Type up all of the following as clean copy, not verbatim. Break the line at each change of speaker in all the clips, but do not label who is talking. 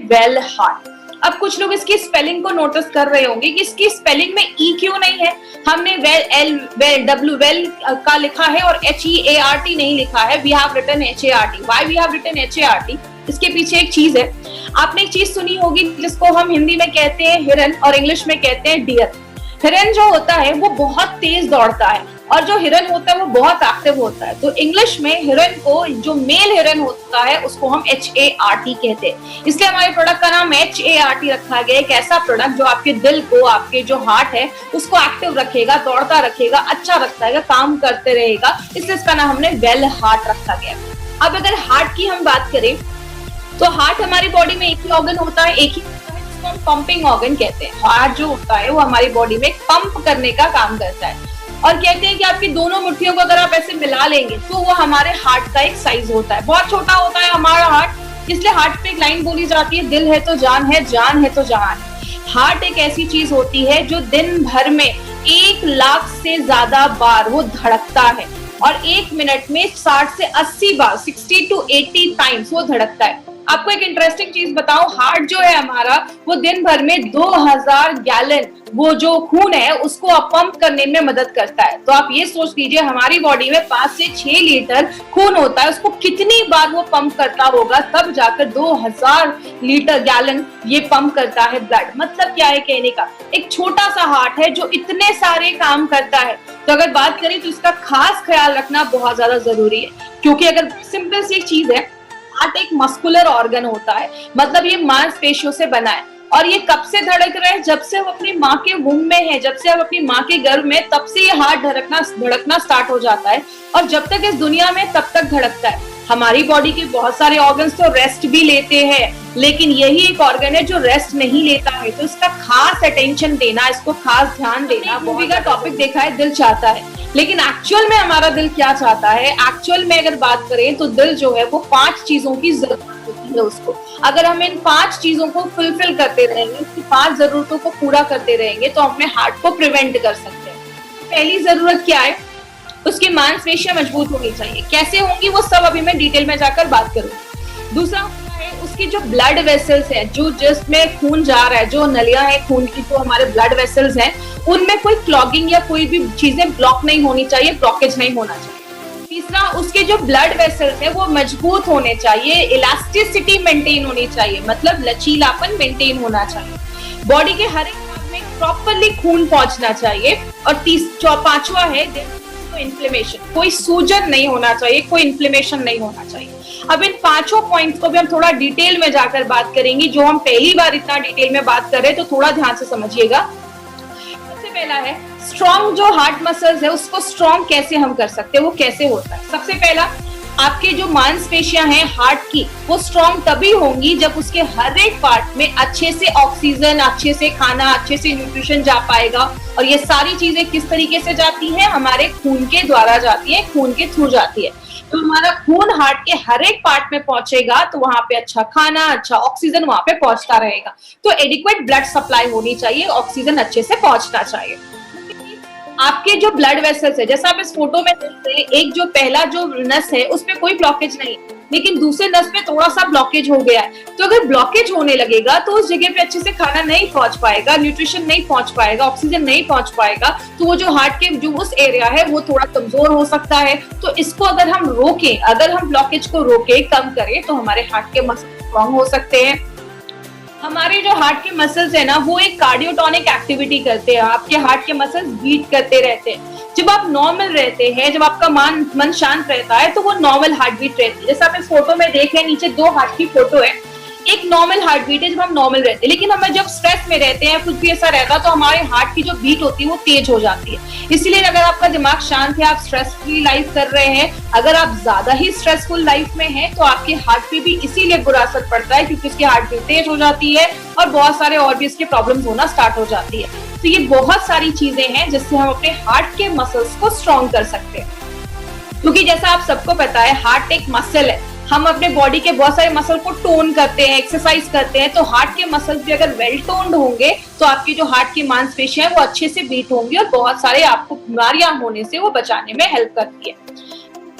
Well heart. अब कुछ लोग इसकी स्पेलिंग को नोटिस कर रहे होंगे कि इसकी स्पेलिंग में ई क्यों नहीं है। हमने वेल का लिखा है और HEART नहीं लिखा है। We have written HART। Why we have written HART? इसके पीछे एक चीज है। आपने एक चीज सुनी होगी जिसको हम हिंदी में कहते हैं हिरन और इंग्लिश में कहते हैं डियर। हिरन जो होता है वो बहुत तेज दौड़ता है और जो हिरन होता है वो बहुत एक्टिव होता है। तो इंग्लिश में हिरन को, जो मेल हिरन होता है, उसको हम HART कहते हैं। इसलिए हमारे प्रोडक्ट का नाम HART रखा गया। एक ऐसा प्रोडक्ट जो आपके दिल को, आपके जो हार्ट है उसको एक्टिव रखेगा, दौड़ता रखेगा, अच्छा रखेगा, काम करते रहेगा। इसलिए इसका नाम हमने वेल हार्ट रखा गया। अब अगर हार्ट की हम बात करें तो हार्ट हमारी बॉडी में एक ही ऑर्गन होता है, एक ही जिसको हम पंपिंग ऑर्गन कहते हैं। हार्ट जो होता है वो हमारी बॉडी में पंप करने का काम करता है और कहते हैं कि आपकी दोनों मुट्ठियों को अगर आप ऐसे मिला लेंगे तो वो हमारे हार्ट का एक साइज होता है। बहुत छोटा होता है हमारा हार्ट, इसलिए हार्ट पे एक लाइन बोली जाती है, दिल है तो जान है, जान है तो जहान है। हार्ट एक ऐसी चीज होती है जो दिन भर में 1 लाख से ज्यादा बार वो धड़कता है और 1 मिनट में 60 से 80 बार, 60 to 80 टाइम्स वो धड़कता है। आपको एक इंटरेस्टिंग चीज बताऊं, हार्ट जो है हमारा वो दिन भर में 2000 गैलन वो जो खून है उसको पंप करने में मदद करता है। तो आप ये सोच लीजिए हमारी बॉडी में 5 से 6 लीटर खून होता है, उसको कितनी बार वो पंप करता होगा, तब जाकर 2000 लीटर गैलन ये पंप करता है ब्लड। मतलब क्या है कहने का, एक छोटा सा हार्ट है जो इतने सारे काम करता है। तो अगर बात करें तो इसका खास ख्याल रखना बहुत ज्यादा जरूरी है, क्योंकि अगर सिंपल सी चीज है, हार्ट एक मस्कुलर ऑर्गन होता है, मतलब ये मांसपेशियों से बना है और ये कब से धड़क रहा है, जब से हम अपनी माँ के वुम्ब में है, जब से हम अपनी माँ के गर्भ में, तब से ये हार्ट धड़कना स्टार्ट हो जाता है और जब तक इस दुनिया में तब तक धड़कता है। हमारी बॉडी के बहुत सारे ऑर्गन्स तो रेस्ट भी लेते हैं, लेकिन यही एक ऑर्गन है जो रेस्ट नहीं लेता है। तो इसका खास अटेंशन देना, इसको खास ध्यान देना। मूवी का टॉपिक देखा है दिल चाहता है, लेकिन एक्चुअल में हमारा दिल क्या चाहता है? एक्चुअल में अगर बात करें तो दिल जो है वो 5 चीजों की जरूरत होती है उसको। अगर हम इन 5 चीजों को फुलफिल करते रहेंगे, उसकी 5 जरूरतों को पूरा करते रहेंगे तो अपने हार्ट को प्रिवेंट कर सकते हैं। पहली जरूरत क्या है? उसकी मांसपेशियां मजबूत होनी चाहिए। कैसे होंगी वो सब अभी मैं डिटेल में जाकर बात करूंगी। दूसरा है उसकी जो ब्लड वेसल्स है, जो जिसमें खून जा रहा है, जो नलियां है खून की, जो हमारे ब्लड वेसल्स हैं, उनमें कोई क्लॉगिंग या कोई भी चीजें ब्लॉक नहीं होनी चाहिए, ब्लॉकेज नहीं होना चाहिए। तीसरा, उसके जो ब्लड वेसल्स है वो मजबूत होने चाहिए, इलास्टिसिटी मेंटेन होनी चाहिए, मतलब लचीलापन मेंटेन होना चाहिए। बॉडी के हर एक भाग में प्रॉपरली खून पहुंचना चाहिए। और पांचवा है इन्फ्लेमेशन, कोई सूजन नहीं होना चाहिए, कोई इन्फ्लेमेशन नहीं होना चाहिए। अब इन 5 पॉइंट्स को भी हम थोड़ा डिटेल में जाकर बात करेंगे, जो हम पहली बार इतना डिटेल में बात कर रहे हैं, तो थोड़ा ध्यान से समझिएगा। सबसे पहला है स्ट्रॉन्ग जो हार्ट मसल्स है उसको स्ट्रॉन्ग कैसे हम कर सकते हैं, वो कैसे होता है। सबसे पहला, आपके जो मांसपेशियां हैं हार्ट की, वो स्ट्रॉन्ग तभी होंगी जब उसके हर एक पार्ट में अच्छे से ऑक्सीजन, अच्छे से खाना, अच्छे से न्यूट्रिशन जा पाएगा। और ये सारी चीजें किस तरीके से जाती हैं? हमारे खून के द्वारा जाती है, खून के थ्रू जाती है। तो हमारा खून हार्ट के हर एक पार्ट में पहुंचेगा तो वहां पे अच्छा खाना, अच्छा ऑक्सीजन वहां पे पहुंचता रहेगा। तो एडिक्वेट ब्लड सप्लाई होनी चाहिए, ऑक्सीजन अच्छे से पहुंचना चाहिए। आपके जो ब्लड वेसल्स है, जैसा आप इस फोटो में देख रहे हैं, एक जो पहला जो नस है उसमें कोई ब्लॉकेज नहीं, लेकिन दूसरे नस में थोड़ा सा ब्लॉकेज हो गया है। तो अगर ब्लॉकेज होने लगेगा तो उस जगह पे अच्छे से खाना नहीं पहुंच पाएगा, न्यूट्रिशन नहीं पहुंच पाएगा, ऑक्सीजन नहीं पहुंच पाएगा, तो वो जो हार्ट के जो उस एरिया है वो थोड़ा कमजोर हो सकता है। तो इसको अगर हम रोकें, अगर हम ब्लॉकेज को रोकें, कम करें, तो हमारे हार्ट के मसल स्ट्रॉन्ग हो सकते हैं। हमारे जो हार्ट के मसल्स है ना, वो एक कार्डियोटोनिक एक्टिविटी करते हैं। आपके हार्ट के मसल्स बीट करते रहते हैं। जब आप नॉर्मल रहते हैं, जब आपका मन शांत रहता है, तो वो नॉर्मल हार्ट बीट रहती है। जैसे आप इस फोटो में देख रहे हैं, नीचे 2 हार्ट की फोटो है। एक नॉर्मल हार्ट बीट है जब हम नॉर्मल रहते हैं, लेकिन हमें जब स्ट्रेस में रहते हैं, कुछ भी ऐसा रहता है, तो हमारे हार्ट की जो बीट होती है वो तेज हो जाती है। इसलिए अगर आपका दिमाग शांत है, आप स्ट्रेस फ्री लाइफ कर रहे हैं, अगर आप ज्यादा ही स्ट्रेसफुल लाइफ में हैं, तो आपके हार्ट पे भी इसीलिए बुरा असर पड़ता है, क्योंकि उसकी हार्ट बीट तेज हो जाती है और बहुत सारे और भी इसके प्रॉब्लम्स होना स्टार्ट हो जाती है। तो ये बहुत सारी चीजें हैं जिससे हम अपने हार्ट के मसल्स को स्ट्रॉन्ग कर सकते हैं। क्योंकि जैसा आप सबको पता है, हार्ट एक मसल है। हम अपने बॉडी के बहुत सारे मसल को टोन करते हैं, एक्सरसाइज करते हैं, तो हार्ट के मसल्स भी अगर वेल टोन्ड होंगे तो आपकी जो हार्ट की मांसपेशियां हैं वो अच्छे से बीट होंगी और बहुत सारे आपको बीमारियां होने से वो बचाने में हेल्प करती है।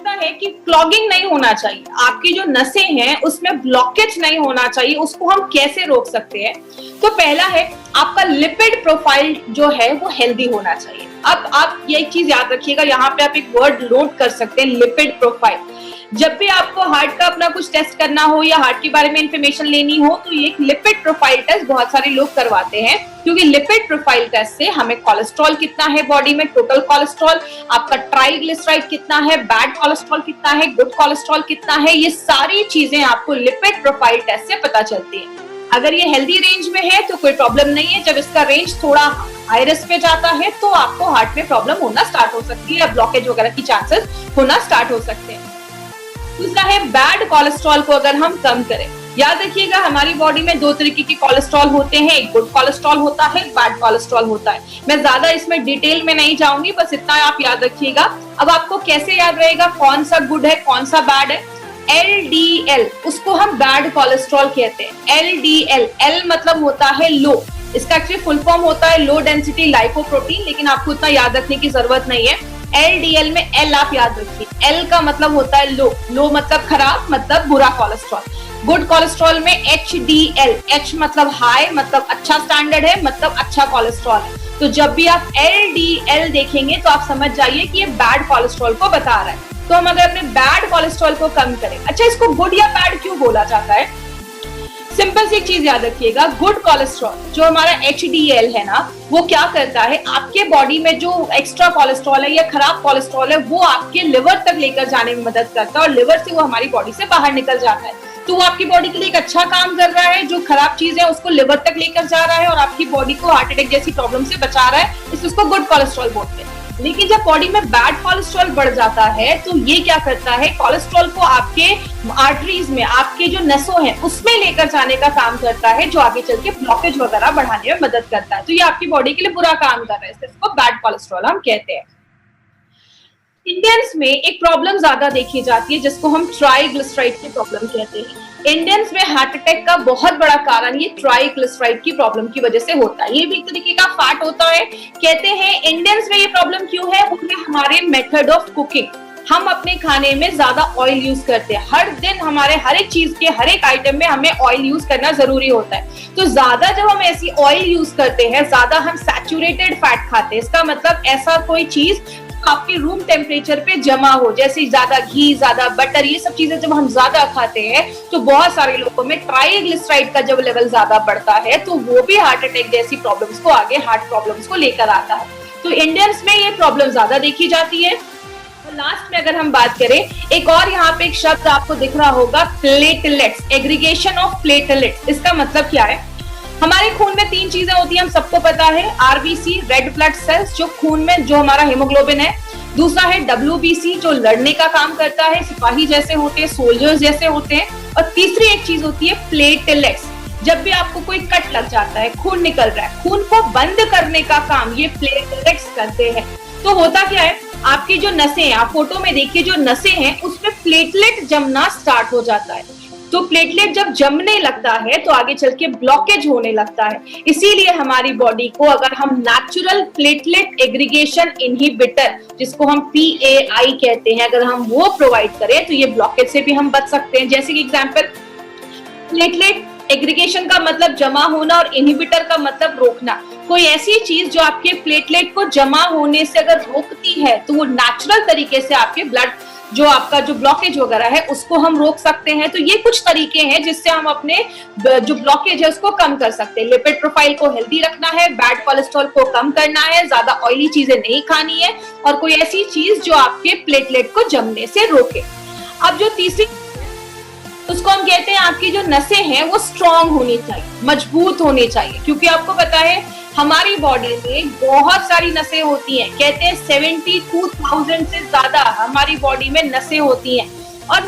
दूसरा है कि क्लॉगिंग नहीं होना चाहिए, आपकी जो नसें हैं उसमें ब्लॉकेज नहीं होना चाहिए, उसको हम कैसे रोक सकते हैं? तो पहला है आपका लिपिड प्रोफाइल जो है वो हेल्दी होना चाहिए। अब आप ये एक चीज याद रखिएगा, यहाँ पे आप एक वर्ड नोट कर सकते हैं, लिपिड प्रोफाइल। जब भी आपको हार्ट का अपना कुछ टेस्ट करना हो या हार्ट के बारे में इंफॉर्मेशन लेनी हो तो ये एक लिपिड प्रोफाइल टेस्ट बहुत सारे लोग करवाते हैं, क्योंकि लिपिड प्रोफाइल टेस्ट से हमें कोलेस्ट्रॉल कितना है बॉडी में, टोटल कोलेस्ट्रॉल, आपका ट्राइग्लिसराइड कितना है, बैड कोलेस्ट्रॉल कितना है, गुड कोलेस्ट्रॉल कितना है, ये सारी चीजें आपको लिपिड प्रोफाइल टेस्ट से पता चलती है। अगर ये हेल्दी रेंज में है तो कोई प्रॉब्लम नहीं है, जब इसका रेंज थोड़ा हाई रिस्क पे जाता है तो आपको हार्ट में प्रॉब्लम होना स्टार्ट हो सकती है या ब्लॉकेज वगैरह की चांसेस होना स्टार्ट हो सकते हैं। दूसरा है बैड कोलेस्ट्रॉल को अगर हम कम करें। याद रखिएगा हमारी बॉडी में दो तरीके के कोलेस्ट्रॉल होते हैं, एक गुड कोलेस्ट्रॉल होता है, बैड कोलेस्ट्रॉल होता है। मैं ज्यादा इसमें डिटेल में नहीं जाऊंगी, बस इतना आप याद रखिएगा। अब आपको कैसे याद रहेगा कौन सा गुड है कौन सा बैड है? LDL उसको हम बैड कोलेस्ट्रॉल कहते हैं। LDL, L मतलब होता है लो, इसका एक्चुअली फुल फॉर्म होता है लो डेंसिटी लाइपोप्रोटीन, लेकिन आपको इतना याद रखने की जरूरत नहीं है। LDL में L आप याद रखिए, L का मतलब होता है लो, लो मतलब खराब, मतलब बुरा कोलेस्ट्रॉल। गुड कोलेस्ट्रॉल में HDL, H मतलब हाई, मतलब अच्छा स्टैंडर्ड है, मतलब अच्छा कोलेस्ट्रॉल है। तो जब भी आप LDL देखेंगे तो आप समझ जाइए कि ये बैड कोलेस्ट्रॉल को बता रहा है। तो हम अगर अपने बैड कोलेस्ट्रॉल को कम करें, अच्छा इसको गुड या बैड क्यों बोला जाता है? सिंपल सी एक चीज याद रखिएगा, गुड कोलेस्ट्रॉल जो हमारा HDL है ना, वो क्या करता है आपके बॉडी में जो एक्स्ट्रा कोलेस्ट्रॉल है या खराब कोलेस्ट्रॉल है वो आपके लिवर तक लेकर जाने में मदद करता है और लिवर से वो हमारी बॉडी से बाहर निकल जाता है। तो वो आपकी बॉडी के लिए एक अच्छा काम कर रहा है, जो खराब चीज है उसको लिवर तक लेकर जा रहा है और आपकी बॉडी को हार्ट अटैक जैसी प्रॉब्लम से बचा रहा है, इसलिए उसको गुड कोलेस्ट्रॉल बोलते हैं। लेकिन जब बॉडी में बैड कोलेस्ट्रॉल बढ़ जाता है तो ये क्या करता है, कोलेस्ट्रॉल को आपके आर्टरीज में, आपके जो नसों हैं उसमें लेकर जाने का काम करता है, जो आगे चल के ब्लॉकेज वगैरह बढ़ाने में मदद करता है। तो ये आपकी बॉडी के लिए बुरा काम कर रहा है, इसको बैड कोलेस्ट्रॉल हम कहते हैं। इंडियंस में एक प्रॉब्लम ज्यादा देखी जाती है जिसको हम ट्राइग्लिसराइड की प्रॉब्लम कहते हैं। इंडियंस में हार्ट अटैक का बहुत बड़ा कारण ये ट्राइग्लिसराइड की प्रॉब्लम की वजह से होता है। ये भी एक तरीके का फैट होता है। कहते हैं इंडियंस में ये प्रॉब्लम क्यों है, वो है हमारे मेथड ऑफ कुकिंग। हम अपने खाने में ज्यादा ऑयल यूज करते हैं, हर दिन हमारे हर एक चीज के हर एक आइटम में हमें ऑयल यूज करना जरूरी होता है। तो ज्यादा जब हम ऐसी ऑयल यूज करते हैं, ज्यादा हम सैचुरेटेड फैट खाते हैं, इसका मतलब ऐसा कोई चीज आपके रूम टेम्परेचर पे जमा हो, जैसे ज्यादा घी, ज्यादा बटर, ये सब चीजें जब हम ज्यादा खाते हैं तो बहुत सारे लोगों में ट्राइग्लिसराइड का जब लेवल ज्यादा बढ़ता है तो वो भी हार्ट अटैक जैसी प्रॉब्लम्स को, आगे हार्ट प्रॉब्लम्स को लेकर आता है। तो इंडियंस में ये प्रॉब्लम ज्यादा देखी जाती है। तो लास्ट में अगर हम बात करें, एक और यहाँ पे एक शब्द आपको दिख रहा होगा, प्लेटलेट्स, एग्रीगेशन ऑफ प्लेटलेट्स। इसका मतलब क्या है? हमारे खून में तीन चीजें होती हैं, हम सबको पता है, आरबीसी रेड ब्लड सेल्स जो खून में जो हमारा हीमोग्लोबिन है, दूसरा है डब्ल्यूबीसी जो लड़ने का काम करता है, सिपाही जैसे होते हैं, सोल्जर्स जैसे होते हैं, और तीसरी एक चीज होती है प्लेटलेट्स। जब भी आपको कोई कट लग जाता है, खून निकल रहा है, खून को बंद करने का काम ये प्लेटलेट्स करते हैं। तो होता क्या है, आपकी जो नसें हैं, आप फोटो में देखिए जो नसें हैं उसमें प्लेटलेट जमना स्टार्ट हो जाता है। तो प्लेटलेट जब जमने लगता है तो आगे चल के ब्लॉकेज होने लगता है। इसीलिए हमारी बॉडी को अगर हम नेचुरल प्लेटलेट एग्रीगेशन इनहिबिटर, जिसको हम PAI कहते हैं, अगर हम वो प्रोवाइड करें तो ये ब्लॉकेज से भी हम बच सकते हैं। जैसे कि एग्जांपल, प्लेटलेट एग्रीगेशन का मतलब जमा होना और इनहिबिटर का मतलब रोकना। कोई ऐसी चीज जो आपके प्लेटलेट को जमा होने से अगर रोकती है तो वो नेचुरल तरीके से आपके ब्लड जो आपका जो ब्लॉकेज वगैरह है उसको हम रोक सकते हैं। तो ये कुछ तरीके हैं जिससे हम अपने जो ब्लॉकेज है उसको कम कर सकते हैं। लिपिड प्रोफाइल को हेल्दी रखना है, बैड कोलेस्ट्रॉल को कम करना है, ज्यादा ऑयली चीजें नहीं खानी है, और कोई ऐसी चीज जो आपके प्लेटलेट को जमने से रोके। अब जो तीसरी उसको हम कहते हैं, आपकी जो नसें हैं वो स्ट्रांग होनी चाहिए, मजबूत होनी चाहिए, क्योंकि आपको पता है हमारी बॉडी में बहुत सारी नसें होती हैं। कहते हैं 72,000 से ज्यादा हमारी बॉडी में नसें होती हैं, और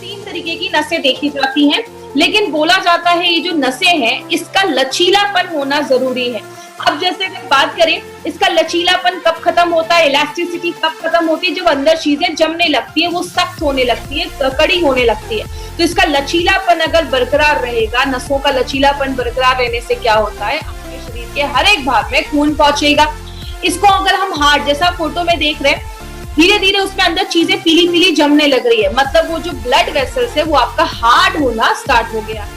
3 तरीके की नसें देखी जाती हैं। लेकिन बोला जाता है ये जो नसें हैं इसका लचीलापन होना जरूरी है। अब जैसे अगर बात करें, इसका लचीलापन कब खत्म होता है, इलास्टिसिटी कब खत्म होती है, जब अंदर चीजें जमने लगती है, वो सख्त होने लगती है, कड़ी होने लगती है। तो इसका लचीलापन अगर बरकरार रहेगा, नसों का लचीलापन बरकरार रहने से क्या होता है, अपने शरीर के हर एक भाग में खून पहुंचेगा। इसको अगर हम हार्ट जैसा फोटो में देख रहे हैं, धीरे धीरे उसमें अंदर चीजें पीली पीली जमने लग रही है, मतलब वो जो ब्लड वेसल्स है वो आपका हार्ड होना स्टार्ट हो गया।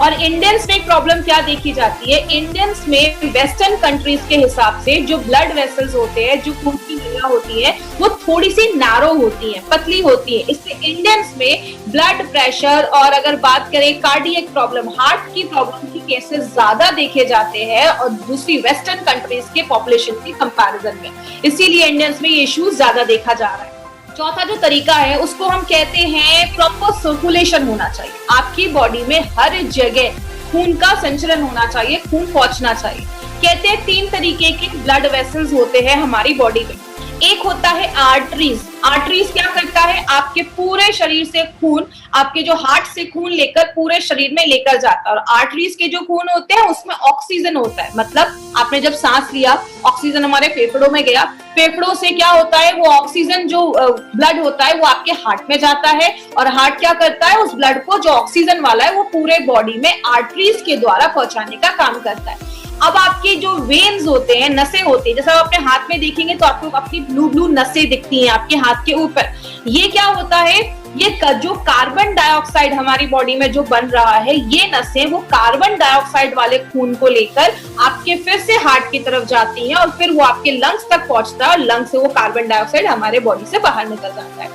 और इंडियंस में एक प्रॉब्लम क्या देखी जाती है, इंडियंस में वेस्टर्न कंट्रीज के हिसाब से जो ब्लड वेसल्स होते हैं, जो खून की नलियां होती है, वो थोड़ी सी नैरो होती है, पतली होती है। इससे इंडियंस में ब्लड प्रेशर और अगर बात करें कार्डियक प्रॉब्लम, हार्ट की प्रॉब्लम की केसेस ज्यादा देखे जाते हैं और दूसरी वेस्टर्न कंट्रीज के पॉपुलेशन के कंपैरिजन में, इसीलिए इंडियंस में ये इश्यू ज्यादा देखा जा रहा है। चौथा जो तरीका है उसको हम कहते हैं प्रॉपर सर्कुलेशन होना चाहिए। आपकी बॉडी में हर जगह खून का संचलन होना चाहिए, खून पहुंचना चाहिए। कहते हैं 3 तरीके के ब्लड वेसल्स होते हैं हमारी बॉडी में। एक होता है आर्टरीज। आर्टरीज क्या करता है, आपके पूरे शरीर से खून, आपके जो हार्ट से खून लेकर पूरे शरीर में लेकर जाता है। और आर्टरीज के जो खून होते हैं उसमें ऑक्सीजन होता है, मतलब आपने जब सांस लिया ऑक्सीजन हमारे फेफड़ों में गया, फेफड़ों से क्या होता है, वो ऑक्सीजन जो ब्लड होता है वो आपके हार्ट में जाता है और हार्ट क्या करता है, उस ब्लड को जो ऑक्सीजन वाला है वो पूरे बॉडी में आर्टरीज के द्वारा पहुंचाने का काम करता है। अब आपके जो वेन्स होते हैं, नसें होती है, जैसा आप अपने हाथ में देखेंगे तो आपको अपनी ब्लू ब्लू नसें दिखती हैं आपके हाथ के ऊपर। ये क्या होता है, ये जो कार्बन डाइऑक्साइड हमारी बॉडी में जो बन रहा है, ये नसें वो कार्बन डाइऑक्साइड वाले खून को लेकर आपके फिर से हार्ट की तरफ जाती हैं और फिर वो आपके लंग्स तक पहुंचता है और लंग्स से वो कार्बन डाइऑक्साइड हमारे बॉडी से बाहर निकल जाता है।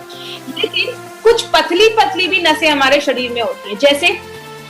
लेकिन कुछ पतली पतली भी नसें हमारे शरीर में होती है, जैसे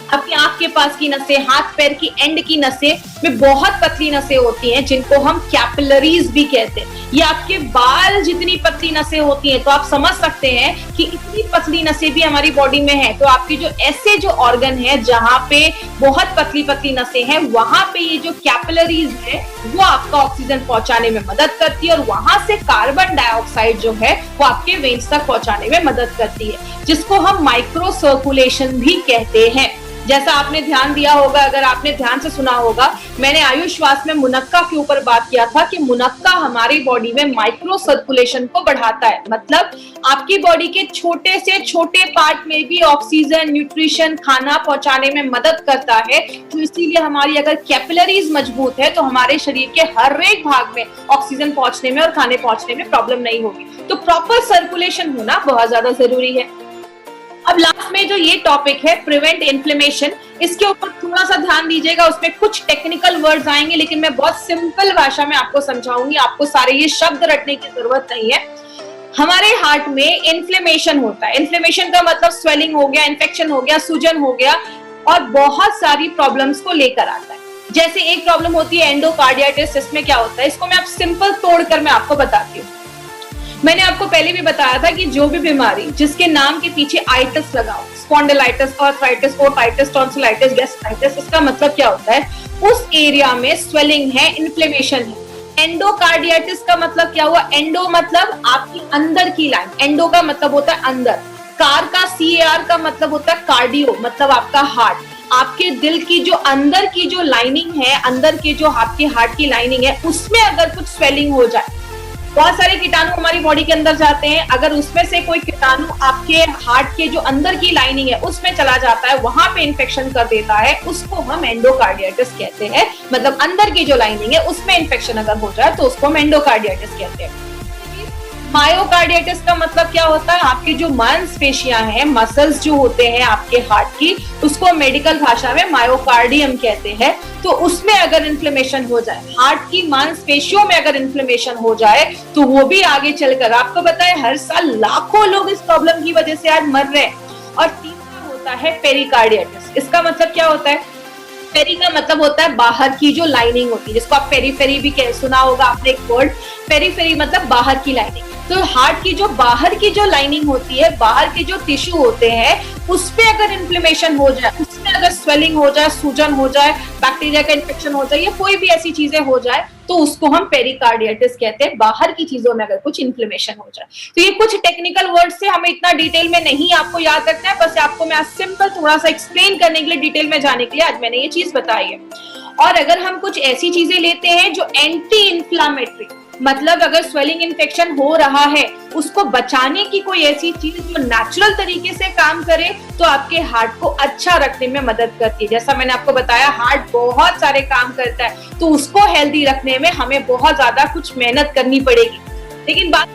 आपकी आंख के पास की नसें, हाथ पैर की एंड की नसें में बहुत पतली नसें होती हैं जिनको हम कैपिलरीज भी कहते हैं। ये आपके बाल जितनी पतली नसें होती हैं, तो आप समझ सकते हैं कि इतनी पतली नसें भी हमारी बॉडी में है। तो आपके जो ऐसे जो ऑर्गन है जहां पे बहुत पतली पतली नसें हैं, वहां पे ये जो कैपिलरीज है वो आपका ऑक्सीजन पहुंचाने में मदद करती है और वहां से कार्बन डाइऑक्साइड जो है वो आपके वेन्स तक पहुंचाने में मदद करती है, जिसको हम माइक्रो सर्कुलेशन भी कहते हैं। जैसा आपने ध्यान दिया होगा, अगर आपने ध्यान से सुना होगा, मैंने आयुष श्वास में मुनक्का के ऊपर बात किया था कि मुनक्का हमारी बॉडी में माइक्रो सर्कुलेशन को बढ़ाता है, मतलब आपकी बॉडी के छोटे से छोटे पार्ट में भी ऑक्सीजन, न्यूट्रिशन, खाना पहुंचाने में मदद करता है। तो इसीलिए हमारी अगर कैपिलरीज मजबूत है तो हमारे शरीर के हर एक भाग में ऑक्सीजन पहुंचने में और खाने पहुंचने में प्रॉब्लम नहीं होगी। तो प्रॉपर सर्कुलेशन होना बहुत ज्यादा जरूरी है। अब लास्ट में जो ये टॉपिक है प्रिवेंट इन्फ्लेमेशन, इसके ऊपर थोड़ा सा ध्यान दीजिएगा। उसमें कुछ टेक्निकल वर्ड्स आएंगे लेकिन मैं बहुत सिंपल भाषा में आपको समझाऊंगी, आपको सारे ये शब्द रटने की जरूरत नहीं है। हमारे हार्ट में इन्फ्लेमेशन होता है। इन्फ्लेमेशन का मतलब स्वेलिंग हो गया, इन्फेक्शन हो गया, सूजन हो गया और बहुत सारी प्रॉब्लम्स को लेकर आता है। जैसे एक प्रॉब्लम होती है एंडोकार्डियाटिस। इसमें क्या होता है, इसको मैं आप सिंपल तोड़कर मैं आपको बताती हूँ। मैंने आपको पहले भी बताया था कि जो भी बीमारी जिसके नाम के पीछे आइटिस लगाओ, spondylitis, arthritis, otitis, tonsillitis, gastritis, इसका मतलब क्या होता है, उस एरिया में स्वेलिंग है, इन्फ्लेमेशन है। एंडोकार्डियाटिस का मतलब क्या हुआ, एंडो मतलब आपकी अंदर की लाइन, एंडो का मतलब होता है अंदर, कार का CAR का मतलब होता है कार्डियो, मतलब आपका हार्ट। आपके दिल की जो अंदर की जो लाइनिंग है, अंदर की जो आपके हार्ट की लाइनिंग है, उसमें अगर कुछ स्वेलिंग हो जाए, बहुत सारे कीटाणु हमारी बॉडी के अंदर जाते हैं, अगर उसमें से कोई कीटाणु आपके हार्ट के जो अंदर की लाइनिंग है उसमें चला जाता है, वहां पे इन्फेक्शन कर देता है, उसको हम एंडोकार्डियाटिस कहते हैं। मतलब अंदर की जो लाइनिंग है उसमें इन्फेक्शन अगर हो जाए तो उसको हम एंडोकार्डियाटिस कहते हैं। मायोकार्डियाटिस का मतलब क्या होता है, आपकी जो मांसपेशियां हैं, मसल्स जो होते हैं आपके हार्ट की, उसको मेडिकल भाषा में मायोकार्डियम कहते हैं। तो उसमें अगर इन्फ्लेमेशन हो जाए, हार्ट की मांसपेशियों में अगर इन्फ्लेमेशन हो जाए तो वो भी आगे चलकर, आपको पता है हर साल लाखों लोग इस प्रॉब्लम की वजह से आज मर रहे हैं। और तीसरा होता है पेरिकार्डियाटिस। इसका मतलब क्या होता है, पेरी का मतलब होता है बाहर की जो लाइनिंग होती है, जिसको आप पेरीफेरी भी सुना होगा आपने एक वर्ड, पेरीफेरी मतलब बाहर की लाइनिंग। तो हार्ट की जो बाहर की जो लाइनिंग होती है, बाहर के जो टिश्यू होते हैं, उस पे अगर इन्फ्लेमेशन हो जाए, उसमें अगर स्वेलिंग हो जाए, सूजन हो जाए, बैक्टीरिया का इन्फेक्शन हो जाए या कोई भी ऐसी चीजें हो जाए, तो उसको हम पेरिकार्डियाटिस कहते हैं। बाहर की चीजों में अगर कुछ इन्फ्लेमेशन हो जाए। तो ये कुछ टेक्निकल वर्ड से हमें इतना डिटेल में नहीं आपको याद रखना है, बस आपको मैं सिंपल थोड़ा सा एक्सप्लेन करने के लिए, डिटेल में जाने के लिए आज मैंने ये चीज बताई है। और अगर हम कुछ ऐसी चीजें लेते हैं जो एंटी इन्फ्लामेटरी, मतलब अगर स्वेलिंग इन्फेक्शन हो रहा है उसको बचाने की कोई ऐसी चीज जो नेचुरल तरीके से काम करे, तो आपके हार्ट को अच्छा रखने में मदद करती है। जैसा मैंने आपको बताया, हार्ट बहुत सारे काम करता है, तो उसको हेल्दी रखने में हमें बहुत ज्यादा कुछ मेहनत करनी पड़ेगी। लेकिन बात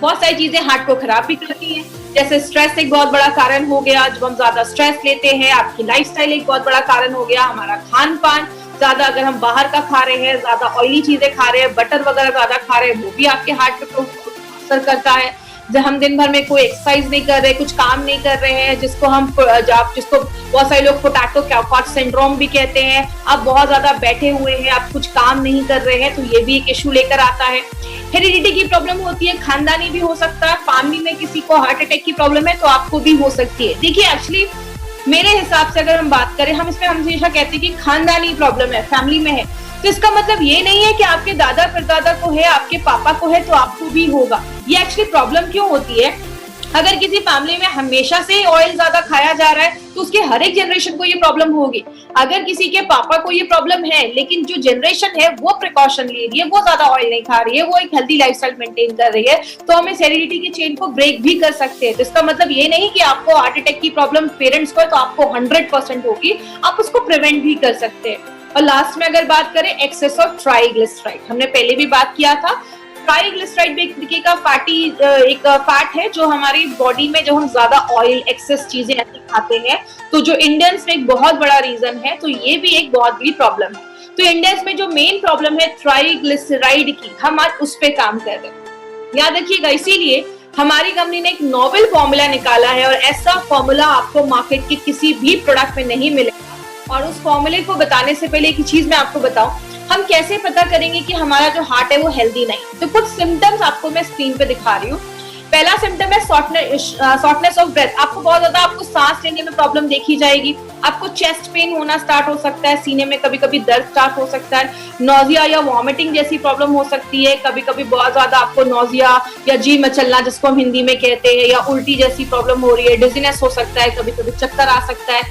बहुत सारी चीजें हार्ट को खराब भी करती हैं, जैसे स्ट्रेस एक बहुत बड़ा कारण हो गया, जब हम ज्यादा स्ट्रेस लेते हैं, आपकी लाइफस्टाइल एक बहुत बड़ा कारण हो गया, हमारा खान पान ज्यादा अगर हम बाहर का खा रहे हैं, ज्यादा ऑयली चीजें खा रहे हैं, बटर वगैरह ज्यादा खा रहे हैं, वो भी आपके हार्ट पे असर करता है। जब हम दिन भर में कोई एक्सरसाइज नहीं कर रहे, कुछ काम नहीं कर रहे हैं, जिसको बहुत सारे लोग पोटैटो कैफॉट सिंड्रोम भी कहते हैं, आप बहुत ज्यादा बैठे हुए हैं, आप कुछ काम नहीं कर रहे हैं, तो ये भी एक इशू लेकर आता है। हेरिडिटी की प्रॉब्लम होती है, खानदानी भी हो सकता है, फैमिली में किसी को हार्ट अटैक की प्रॉब्लम है तो आपको भी हो सकती है। देखिए एक्चुअली मेरे हिसाब से अगर हम बात करें, हम हमेशा कहते हैं कि खानदानी प्रॉब्लम है, फैमिली में है, तो इसका मतलब ये नहीं है कि आपके दादा परदादा को है, आपके पापा को है तो आपको भी होगा। ये एक्चुअली प्रॉब्लम क्यों होती है, अगर किसी फैमिली में हमेशा से ऑयल ज्यादा खाया जा रहा है तो उसके हर एक जनरेशन को ये प्रॉब्लम होगी। अगर किसी के पापा को ये प्रॉब्लम है लेकिन जो जनरेशन है वो प्रिकॉशन ले रही है, वो ज्यादा ऑयल नहीं खा रही है, वो एक हेल्दी लाइफस्टाइल मेंटेन कर रही है, तो हम इस हेरिडिटी की चेन को ब्रेक भी कर सकते हैं। तो इसका मतलब ये नहीं कि आपको हार्ट अटैक की प्रॉब्लम पेरेंट्स को है तो आपको 100% होगी, आप उसको प्रिवेंट भी कर सकते हैं। और लास्ट में अगर बात करें एक्सेस ऑफ ट्राइग्लिसराइड, हमने पहले भी बात किया था। ट्राइग्लिसराइड भी एक तरीके का फैट है जो हमारी बॉडी में, जब हम ज्यादा ऑयल एक्सेस चीजें ऐसी खाते हैं तो जो इंडियंस में एक बहुत बड़ा रीजन है, तो ये भी एक बहुत बड़ी प्रॉब्लम है। तो इंडियंस में जो मेन प्रॉब्लम है ट्राइग्लिसराइड की, हम आज उस पे काम कर रहे हैं, याद रखिएगा। इसीलिए हमारी कंपनी ने एक नोवेल फॉर्मूला निकाला है और ऐसा फॉर्मूला आपको मार्केट के किसी भी प्रोडक्ट में नहीं मिलेगा। और उस फॉर्मूले को बताने से पहले एक चीज मैं आपको बताऊं, हम कैसे पता करेंगे कि हमारा जो हार्ट है वो हेल्दी नहीं। तो कुछ सिम्टम्स आपको मैं स्क्रीन पे दिखा रही हूँ। पहला सिम्टम है शॉर्टनेस ऑफ ब्रेथ, आपको बहुत ज्यादा आपको सांस लेने में प्रॉब्लम देखी जाएगी, आपको चेस्ट पेन होना स्टार्ट हो सकता है, सीने में कभी कभी दर्द स्टार्ट हो सकता है, नोजिया या वॉमिटिंग जैसी प्रॉब्लम हो सकती है, कभी कभी बहुत ज्यादा आपको नोजिया या जी मचलना जिसको हम हिंदी में कहते हैं, या उल्टी जैसी प्रॉब्लम हो रही है, डिजीनेस हो सकता है, कभी कभी चक्कर आ सकता है।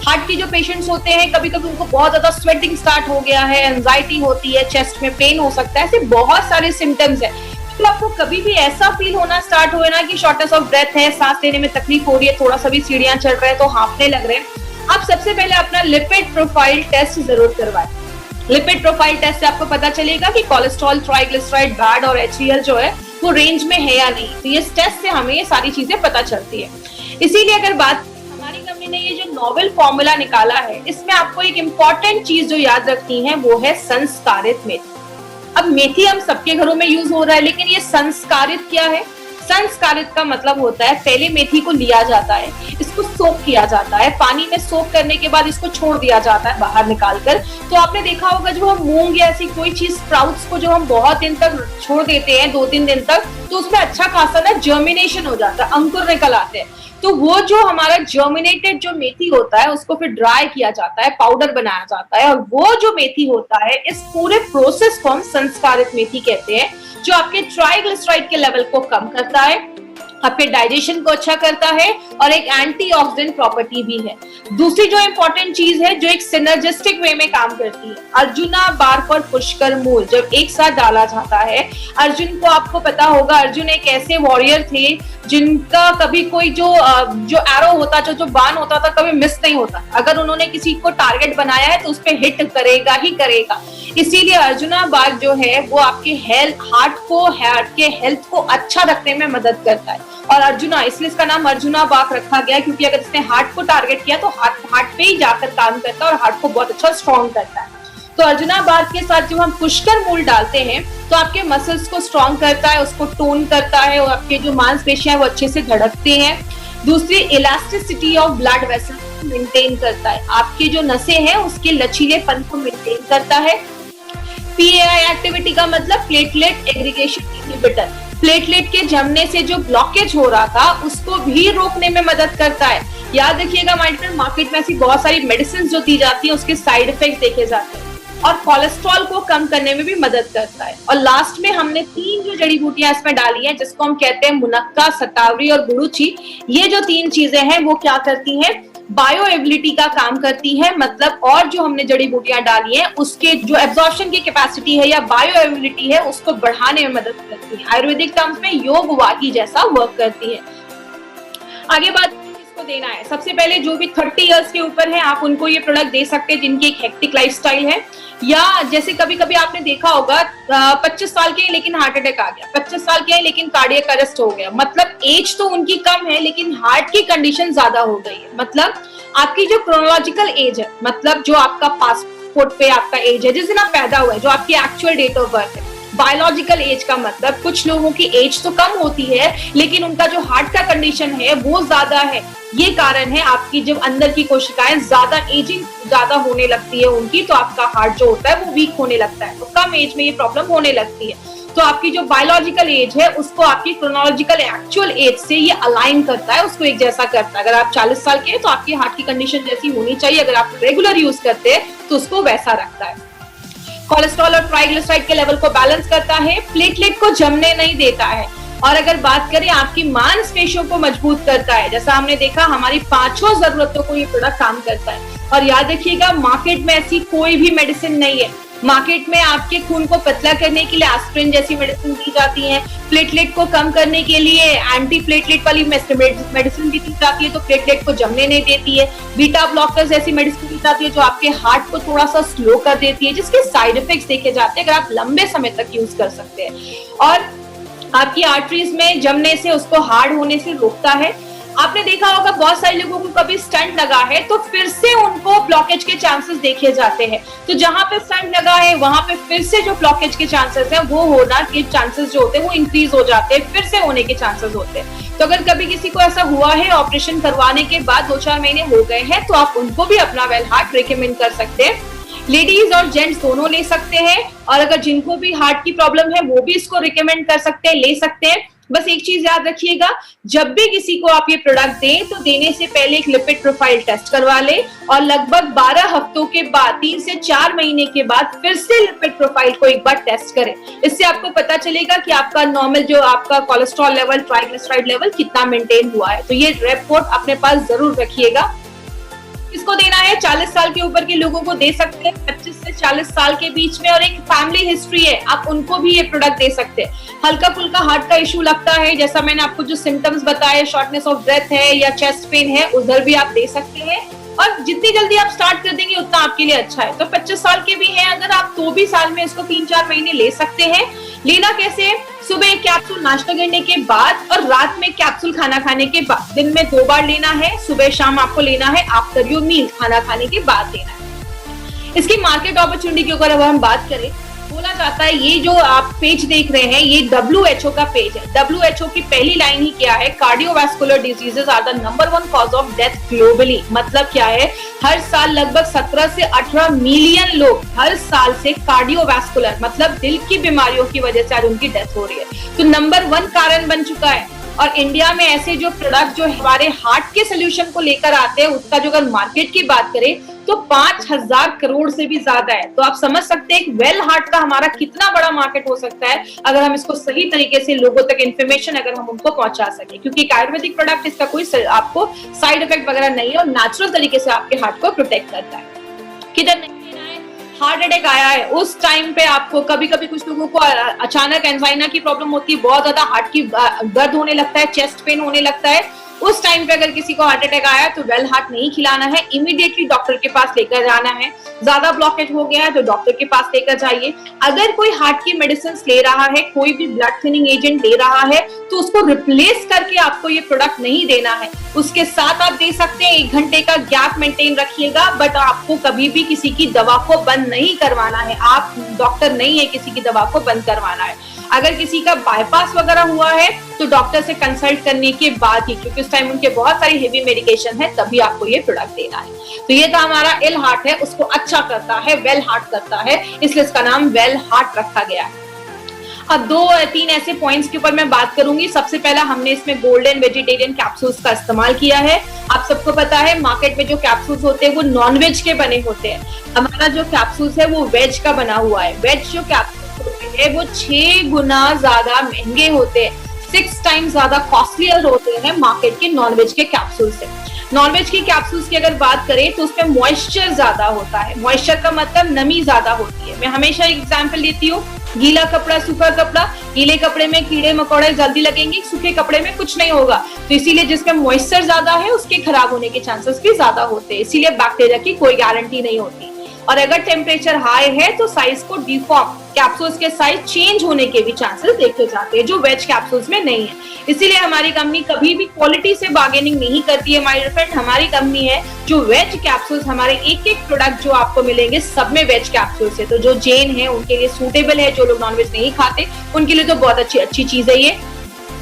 हार्ट के जो पेशेंट्स होते हैं कभी कभी उनको बहुत ज्यादा स्वेटिंग स्टार्ट हो गया है, एंजाइटी होती है, चेस्ट में पेन हो सकता है, ऐसे बहुत सारे सिम्टम्स है। तो आपको कभी भी ऐसा फील होना स्टार्ट हुए ना कि शॉर्टनेस ऑफ ब्रेथ है, सांस लेने में तकलीफ हो रही है, थोड़ा सा भी सीढ़ियां चढ़ रहे हैं तो हांफने लग रहे हैं, आप सबसे पहले अपना लिपिड प्रोफाइल टेस्ट जरूर करवाएं। लिपिड प्रोफाइल टेस्ट से आपको पता चलेगा कि कोलेस्ट्रॉल, ट्राइग्लिसराइड, बैड और HDL जो है वो रेंज में है या नहीं। तो ये टेस्ट से हमें ये सारी चीजें पता चलती है। इसीलिए अगर बात, हमारी कंपनी ने ये जो नोवेल फॉर्मूला निकाला है, इसमें आपको एक इम्पॉर्टेंट चीज जो याद रखनी है वो है संस्कारित मेथी। अब मेथी हम सबके घरों में यूज हो रहा है, लेकिन ये संस्कारित क्या है? संस्कारित का मतलब होता है पहले मेथी को लिया जाता है, इसको सोक किया जाता है, पानी में सोक करने के बाद इसको छोड़ दिया जाता है बाहर निकाल कर। तो आपने देखा होगा जब हम मूंग या ऐसी कोई चीज स्प्राउट्स को जो हम बहुत दिन तक छोड़ देते हैं, 2-3 दिन तक, तो उसमें अच्छा खासा ना जर्मिनेशन हो जाता है, अंकुर निकल आते हैं। तो वो जो हमारा जर्मिनेटेड जो मेथी होता है उसको फिर ड्राई किया जाता है, पाउडर बनाया जाता है, और वो जो मेथी होता है, इस पूरे प्रोसेस को हम संस्कारित मेथी कहते हैं, जो आपके ट्राइग्लिसराइड के लेवल को कम करता है, आपके डाइजेशन को अच्छा करता है और एक एंटीऑक्सीडेंट प्रॉपर्टी भी है। दूसरी जो इंपॉर्टेंट चीज है जो एक सिनर्जिस्टिक वे में काम करती है, अर्जुना बार्क और पुष्कर मूल जब एक साथ डाला जाता है, अर्जुन को आपको पता होगा, अर्जुन एक ऐसे वॉरियर थे जिनका कभी कोई जो एरो होता, जो बाण होता था, कभी मिस नहीं होता। अगर उन्होंने किसी को टारगेट बनाया है तो उस पर हिट करेगा ही करेगा। इसीलिए अर्जुना बार्क जो है वो आपके हार्ट के हेल्थ को अच्छा रखने में मदद करता है। और अर्जुना, इसलिए इसका नाम अर्जुना बार्क रखा गया क्योंकि अगर इसने हार्ट को टारगेट किया तो हार्ट पे ही जाकर काम करता है और हार्ट को बहुत अच्छा स्ट्रॉन्ग करता है। तो अर्जुना बार्क के साथ जब हम पुष्कर मूल डालते हैं तो आपके मसल्स को स्ट्रॉन्ग करता है, उसको टोन करता है और आपके जो मांसपेशियां वो अच्छे से धड़कते हैं। दूसरी, elasticity of blood vessel maintain करता है, आपके जो नसें हैं उसके लचीलेपन को मेंटेन करता है। PAI एक्टिविटी का मतलब प्लेटलेट एग्रीगेशन इनहिबिटर, प्लेटलेट के जमने से जो ब्लॉकेज हो रहा था उसको भी रोकने में मदद करता है। याद रखिएगा माय फ्रेंड, मार्केट में ऐसी बहुत सारी मेडिसिन जो दी जाती है उसके साइड इफेक्ट देखे जाते हैं, और कोलेस्ट्रॉल को कम करने में भी मदद करता है। और लास्ट में हमने 3 जो जड़ी बूटियां इसमें डाली हैं जिसको हम कहते हैं मुनक्का, सतावरी और गुड़ुची। ये जो 3 चीजें हैं वो क्या करती हैं? बायोएबिलिटी का काम करती है, मतलब और जो हमने जड़ी बूटियां डाली हैं उसके जो एब्जॉर्प्शन की कैपेसिटी है या बायोएबिलिटी है उसको बढ़ाने में मदद करती है। आयुर्वेदिक टर्म्स में योग वाही जैसा वर्क करती है। आगे बात इसको देना है? सबसे पहले जो भी 30 इयर्स के ऊपर है आप उनको ये प्रोडक्ट दे सकते हैं जिनकी एक हेक्टिक लाइफस्टाइल है, या जैसे कभी कभी आपने देखा होगा 25 साल के हैं लेकिन हार्ट अटैक आ गया, 25 साल के हैं लेकिन कार्डियक अरेस्ट हो गया, मतलब एज तो उनकी कम है लेकिन हार्ट की कंडीशन ज्यादा हो गई है। मतलब आपकी जो क्रोनोलॉजिकल एज है, मतलब जो आपका पासपोर्ट पे आपका एज है जिस दिन आप पैदा हुए, जो आपकी एक्चुअल डेट ऑफ बर्थ है, बायोलॉजिकल एज का मतलब कुछ लोगों की एज तो कम होती है लेकिन उनका जो हार्ट का कंडीशन है वो ज्यादा है। ये कारण है आपकी जब अंदर की कोशिकाएं ज्यादा एजिंग ज्यादा होने लगती है उनकी, तो आपका हार्ट जो होता है वो वीक होने लगता है, तो कम एज में ये प्रॉब्लम होने लगती है। तो आपकी जो बायोलॉजिकल एज है उसको आपकी क्रोनोलॉजिकल एक्चुअल एज से ये अलाइन करता है, उसको एक जैसा करता है। अगर आप 40 साल के हैं तो आपकी हार्ट की कंडीशन जैसी होनी चाहिए, अगर आप रेगुलर यूज करते हैं तो उसको वैसा रखता है। कोलेस्ट्रॉल और ट्राइग्लिसराइड के लेवल को बैलेंस करता है, प्लेटलेट को जमने नहीं देता है, और अगर बात करें आपकी मांसपेशियों को मजबूत करता है। जैसा हमने देखा हमारी 5 जरूरतों को ये प्रोडक्ट काम करता है। और याद रखिएगा मार्केट में ऐसी कोई भी मेडिसिन नहीं है, मार्केट में आपके खून को पतला करने के लिए एस्पिरिन जैसी मेडिसिन दी जाती है, प्लेटलेट को कम करने के लिए एंटी प्लेटलेट वाली मेडिसिन भी दी जाती है तो प्लेटलेट को जमने नहीं देती है, बीटा ब्लॉकर्स जैसी मेडिसिन दी जाती है जो आपके हार्ट को थोड़ा सा स्लो कर देती है, जिसके साइड इफेक्ट्स देखे जाते हैं अगर आप लंबे समय तक यूज कर सकते हैं, और आपकी आर्टरीज में जमने से उसको हार्ड होने से रोकता है। आपने देखा होगा बहुत सारे लोगों को कभी स्टंट लगा है तो फिर से उनको ब्लॉकेज के चांसेस देखे जाते हैं, तो जहां पे स्टंट लगा है वहां पे फिर से जो ब्लॉकेज के चांसेस है वो होना के चांसेस जो होते हैं वो इंक्रीज हो जाते हैं, फिर से होने के चांसेस होते हैं। तो अगर कभी किसी को ऐसा हुआ है ऑपरेशन करवाने के बाद 2-4 महीने हो गए हैं तो आप उनको भी अपना वेल हार्ट रिकमेंड कर सकते हैं। लेडीज और जेंट्स दोनों ले सकते हैं, और अगर जिनको भी हार्ट की प्रॉब्लम है वो भी इसको रिकमेंड कर सकते हैं, ले सकते हैं। बस एक चीज याद रखिएगा, जब भी किसी को आप ये प्रोडक्ट दें तो देने से पहले एक लिपिड प्रोफाइल टेस्ट करवा ले, और लगभग 12 हफ्तों के बाद 3 से 4 महीने के बाद फिर से लिपिड प्रोफाइल को एक बार टेस्ट करें। इससे आपको पता चलेगा कि आपका नॉर्मल जो आपका कोलेस्ट्रॉल लेवल, ट्राइग्लिसराइड लेवल कितना मेंटेन हुआ है। तो ये रिपोर्ट अपने पास जरूर रखिएगा। किसको देना है? 40 साल के ऊपर के लोगों को दे सकते हैं, 25 से 40 साल के बीच में, और एक फैमिली हिस्ट्री है आप उनको भी ये प्रोडक्ट दे सकते हैं। हल्का फुल्का हार्ट का इशू लगता है, जैसा मैंने आपको जो सिम्टम्स बताए, शॉर्टनेस ऑफ ब्रेथ है या चेस्ट पेन है, उधर भी आप दे सकते हैं, और जितनी जल्दी आप स्टार्ट कर देंगे उतना आपके लिए अच्छा है। तो 25 साल के भी हैं अगर आप तो भी साल में इसको 3-4 महीने ले सकते हैं। लेना कैसे? सुबह एक कैप्सूल नाश्ता करने के बाद और रात में कैप्सूल खाना खाने के बाद, दिन में 2 बार लेना है, सुबह शाम आपको लेना है, आफ्टर योर मील खाना खाने के बाद लेना है। इसकी मार्केट अपॉर्चुनिटी की अगर हम बात करें, बोला जाता है ये जो आप पेज देख रहे हैं ये WHO का पेज है। WHO की पहली लाइन ही क्या है? Cardiovascular diseases are the number 1 cause of death globally. मतलब क्या है? हर साल लगभग 17 से 18 मिलियन लोग हर साल से कार्डियोवैस्कुलर मतलब दिल की बीमारियों की वजह से आज उनकी डेथ हो रही है, तो नंबर 1 कारण बन चुका है। और इंडिया में ऐसे जो प्रोडक्ट जो हमारे हार्ट के सोल्यूशन को लेकर आते हैं उसका जो अगर मार्केट की बात करें तो 5000 करोड़ से भी ज्यादा है। तो आप समझ सकते हैं वेल हार्ट का हमारा कितना बड़ा मार्केट हो सकता है अगर हम इसको सही तरीके से लोगों तक इन्फॉर्मेशन अगर हम उनको पहुंचा सके, क्योंकि एक आयुर्वेदिक प्रोडक्ट इसका कोई आपको साइड इफेक्ट वगैरह नहीं है और नेचुरल तरीके से आपके हार्ट को प्रोटेक्ट करता है। किधर नहीं लेना है? हार्ट अटैक आया है उस टाइम पे आपको कभी कभी कुछ लोगों को अचानक एंजाइना की प्रॉब्लम होती है, बहुत ज्यादा हार्ट की दर्द होने लगता है, चेस्ट पेन होने लगता है, उस टाइम पे अगर किसी को हार्ट अटैक आया तो वेल हार्ट नहीं खिलाना है, इमीडिएटली डॉक्टर के पास लेकर जाना है। ज्यादा ब्लॉकेज हो गया है तो डॉक्टर के पास लेकर जाइए। अगर कोई हार्ट की मेडिसिन ले रहा है, कोई भी ब्लड थिनिंग एजेंट ले रहा है तो उसको रिप्लेस करके आपको ये प्रोडक्ट नहीं देना है, उसके साथ आप दे सकते हैं। 1 घंटे का गैप मेंटेन रखिएगा, बट आपको कभी भी किसी की दवा को बंद नहीं करवाना है। आप डॉक्टर नहीं है किसी की दवा को बंद करवाना है। अगर किसी का बाईपास वगैरह हुआ है तो डॉक्टर से कंसल्ट करने के बाद ही, क्योंकि उस टाइम उनके बहुत सारी हेवी मेडिकेशन है, तभी आपको ये प्रोडक्ट देना है। तो ये तो हमारा इल हार्ट है, उसको अच्छा करता है, वेल हार्ट करता है, इसलिए इसका नाम वेल हार्ट रखा गया है। अब 2-3 ऐसे पॉइंट्स के ऊपर मैं बात करूंगी। सबसे पहला, हमने इसमें गोल्डन वेजिटेरियन कैप्सूल्स का इस्तेमाल किया है। आप सबको पता है मार्केट में जो कैप्सूल्स होते हैं वो नॉन वेज के बने होते हैं, हमारा जो कैप्सूल्स है वो वेज का बना हुआ है। वेज जो कैप्सूल्स होते हैं वो 6 गुना ज्यादा महंगे होते हैं, 6 टाइम्स ज्यादा कॉस्टलियर होते हैं मार्केट के नॉनवेज के कैप्सूल से। नॉनवेज की कैप्सूल्स की अगर बात करें तो उसमें मॉइस्चर ज्यादा होता है। मॉइस्चर का मतलब नमी ज्यादा होती है। मैं हमेशा एक एग्जांपल देती हूँ, गीला कपड़ा, सूखा कपड़ा, गीले कपड़े में कीड़े मकोड़े जल्दी लगेंगे, सूखे कपड़े में कुछ नहीं होगा। तो इसीलिए जिसमें मॉइस्चर ज्यादा है उसके खराब होने के चांसेस भी ज्यादा होते हैं, इसीलिए बैक्टीरिया की कोई गारंटी नहीं होती। और अगर टेम्परेचर हाई है तो साइज को डिफॉर्म, कैप्सूल्स के साइज चेंज होने के भी चांसेस देखे जाते हैं, जो वेज कैप्सूल्स में नहीं है। इसीलिए हमारी कंपनी कभी भी क्वालिटी से बार्गेनिंग नहीं करती है माय डियर फ्रेंड। हमारी कंपनी है जो वेज कैप्सूल्स, हमारे एक एक प्रोडक्ट जो आपको मिलेंगे सब में वेज कैप्सूल्स है। तो जो जैन है उनके लिए सूटेबल है, जो लोग नॉनवेज नहीं खाते उनके लिए तो बहुत अच्छी चीज है ये।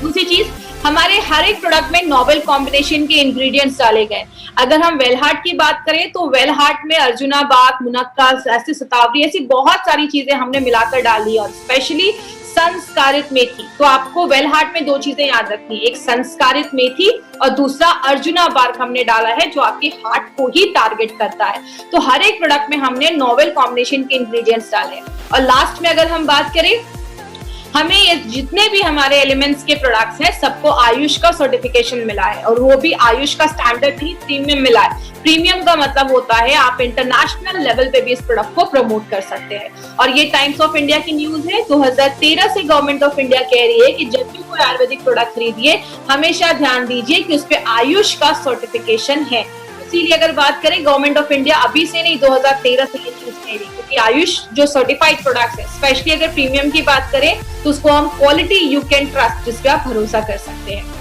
दूसरी चीज, हमारे हर एक प्रोडक्ट में नोवेल कॉम्बिनेशन के इंग्रेडिएंट्स डाले गए। अगर हम वेलहार्ट की बात करें तो वेलहार्ट में अर्जुना बाग, मुनक्का, ऐसी शतावरी, ऐसी बहुत सारी चीजें हमने मिलाकर डाली और स्पेशली संस्कारित मेथी। तो आपको वेलहार्ट में दो चीजें याद रखनी, एक संस्कारित मेथी और दूसरा अर्जुना बार्क हमने डाला है जो आपके हार्ट को ही टारगेट करता है। तो हर एक प्रोडक्ट में हमने नोवेल कॉम्बिनेशन के इंग्रेडिएंट्स डाले। और लास्ट में अगर हम बात करें, हमें ये जितने भी हमारे एलिमेंट्स के प्रोडक्ट्स हैं सबको आयुष का सर्टिफिकेशन मिला है, और वो भी आयुष का स्टैंडर्ड ही प्रीमियम मिला है। प्रीमियम का मतलब होता है आप इंटरनेशनल लेवल पे भी इस प्रोडक्ट को प्रमोट कर सकते हैं। और ये टाइम्स ऑफ इंडिया की न्यूज है, 2013 से गवर्नमेंट ऑफ इंडिया कह रही है कि जब भी कोई आयुर्वेदिक प्रोडक्ट खरीदिए हमेशा ध्यान दीजिए कि उस पर आयुष का सर्टिफिकेशन है। इसीलिए अगर बात करें, गवर्नमेंट ऑफ इंडिया अभी से नहीं 2013 से ये चीज कह रही, क्योंकि आयुष जो सर्टिफाइड प्रोडक्ट्स है, स्पेशली अगर प्रीमियम की बात करें तो उसको हम क्वालिटी यू कैन ट्रस्ट, जिस पे आप भरोसा कर सकते हैं।